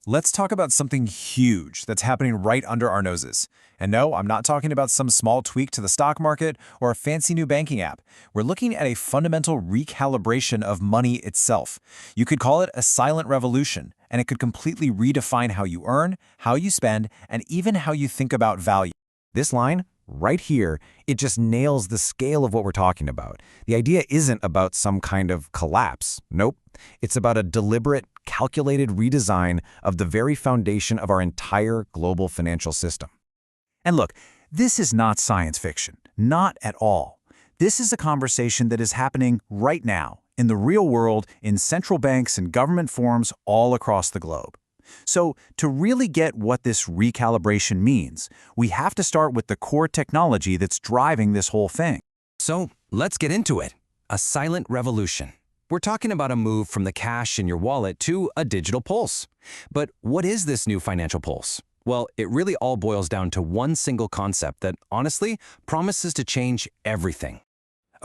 Let's talk about something huge that's happening right under our noses. And no, I'm not talking about some small tweak to the stock market or a fancy new banking app. We're looking at a fundamental recalibration of money itself. You could call it a silent revolution, and it could completely redefine how you earn, how you spend, and even how you think about value. This line, right here, it just nails the scale of what we're talking about. The idea isn't about some kind of collapse. Nope. It's about a deliberate, calculated redesign of the very foundation of our entire global financial system. And look, this is not science fiction. Not at all. This is a conversation that is happening right now, in the real world, in central banks and government forums all across the globe. So, to really get what this recalibration means, we have to start with the core technology that's driving this whole thing. So, let's get into it. A silent revolution. We're talking about a move from the cash in your wallet to a digital pulse. But what is this new financial pulse? Well, it really all boils down to one single concept that, honestly, promises to change everything.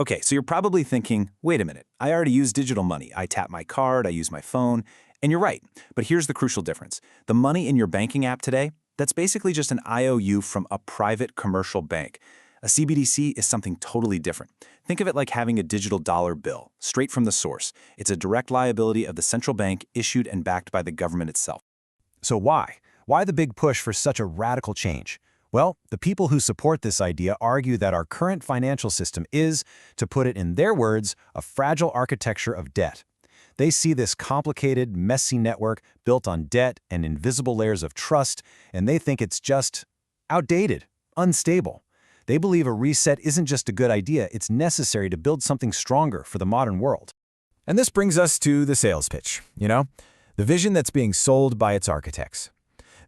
Okay, so you're probably thinking, wait a minute, I already use digital money. I tap my card, I use my phone. And you're right, but here's the crucial difference. The money in your banking app today, that's basically just an IOU from a private commercial bank. A CBDC is something totally different. Think of it like having a digital dollar bill, straight from the source. It's a direct liability of the central bank issued and backed by the government itself. So why? Why the big push for such a radical change? Well, the people who support this idea argue that our current financial system is, to put it in their words, a fragile architecture of debt. They see this complicated, messy network built on debt and invisible layers of trust, and they think it's just outdated, unstable. They believe a reset isn't just a good idea, it's necessary to build something stronger for the modern world. And this brings us to the sales pitch, the vision that's being sold by its architects.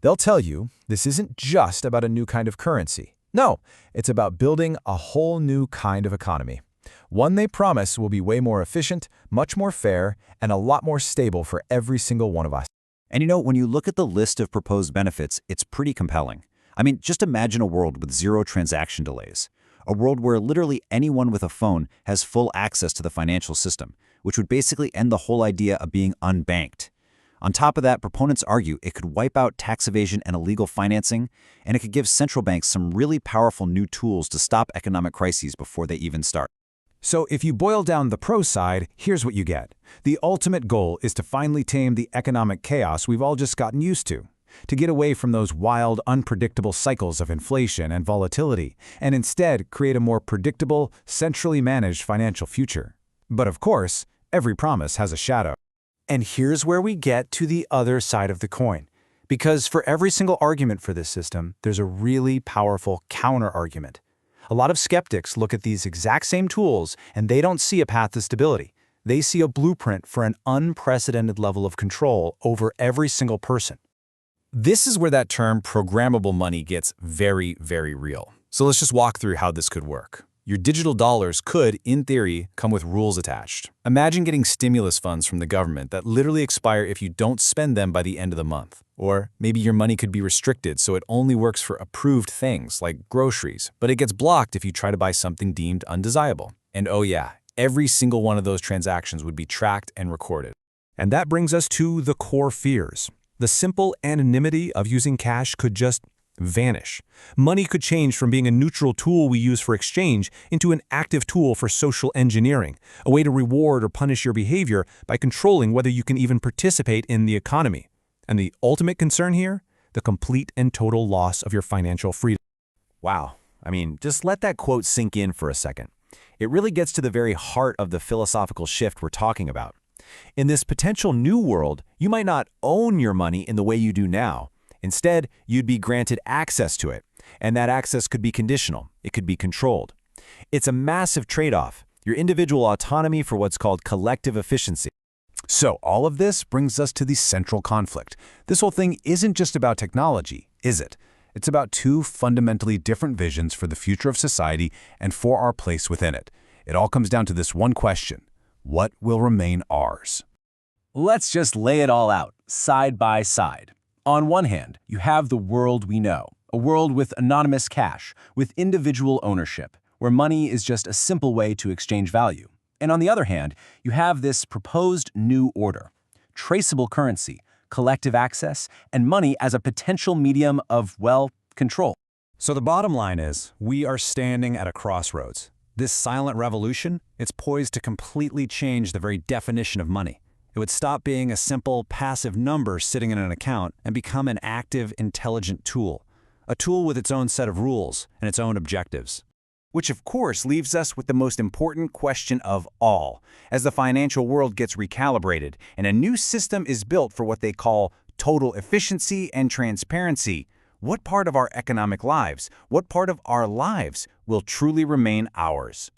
They'll tell you this isn't just about a new kind of currency. No, it's about building a whole new kind of economy. One they promise will be way more efficient, much more fair, and a lot more stable for every single one of us. And when you look at the list of proposed benefits, it's pretty compelling. I mean, just imagine a world with zero transaction delays. A world where literally anyone with a phone has full access to the financial system, which would basically end the whole idea of being unbanked. On top of that, proponents argue it could wipe out tax evasion and illegal financing, and it could give central banks some really powerful new tools to stop economic crises before they even start. So if you boil down the pro side, here's what you get. The ultimate goal is to finally tame the economic chaos we've all just gotten used to get away from those wild, unpredictable cycles of inflation and volatility, and instead create a more predictable, centrally managed financial future. But of course, every promise has a shadow. And here's where we get to the other side of the coin. Because for every single argument for this system, there's a really powerful counter-argument. A lot of skeptics look at these exact same tools and they don't see a path to stability. They see a blueprint for an unprecedented level of control over every single person. This is where that term programmable money gets very, very real. So let's just walk through how this could work. Your digital dollars could, in theory, come with rules attached. Imagine getting stimulus funds from the government that literally expire if you don't spend them by the end of the month. Or maybe your money could be restricted so it only works for approved things like groceries, but it gets blocked if you try to buy something deemed undesirable. And oh yeah, every single one of those transactions would be tracked and recorded. And that brings us to the core fears. The simple anonymity of using cash could just vanish. Money could change from being a neutral tool we use for exchange into an active tool for social engineering, a way to reward or punish your behavior by controlling whether you can even participate in the economy. And the ultimate concern here? The complete and total loss of your financial freedom. Wow. I mean, just let that quote sink in for a second. It really gets to the very heart of the philosophical shift we're talking about. In this potential new world, you might not own your money in the way you do now. Instead, you'd be granted access to it, and that access could be conditional. It could be controlled. It's a massive trade-off, your individual autonomy for what's called collective efficiency. So all of this brings us to the central conflict. This whole thing isn't just about technology, is it? It's about two fundamentally different visions for the future of society and for our place within it. It all comes down to this one question: what will remain ours? Let's just lay it all out, side by side. On one hand, you have the world we know, a world with anonymous cash, with individual ownership, where money is just a simple way to exchange value. And on the other hand, you have this proposed new order, traceable currency, collective access, and money as a potential medium of, well, control. So the bottom line is, we are standing at a crossroads. This silent revolution, it's poised to completely change the very definition of money. It would stop being a simple, passive number sitting in an account and become an active, intelligent tool. A tool with its own set of rules and its own objectives. Which of course leaves us with the most important question of all. As the financial world gets recalibrated and a new system is built for what they call total efficiency and transparency, what part of our economic lives, what part of our lives will truly remain ours?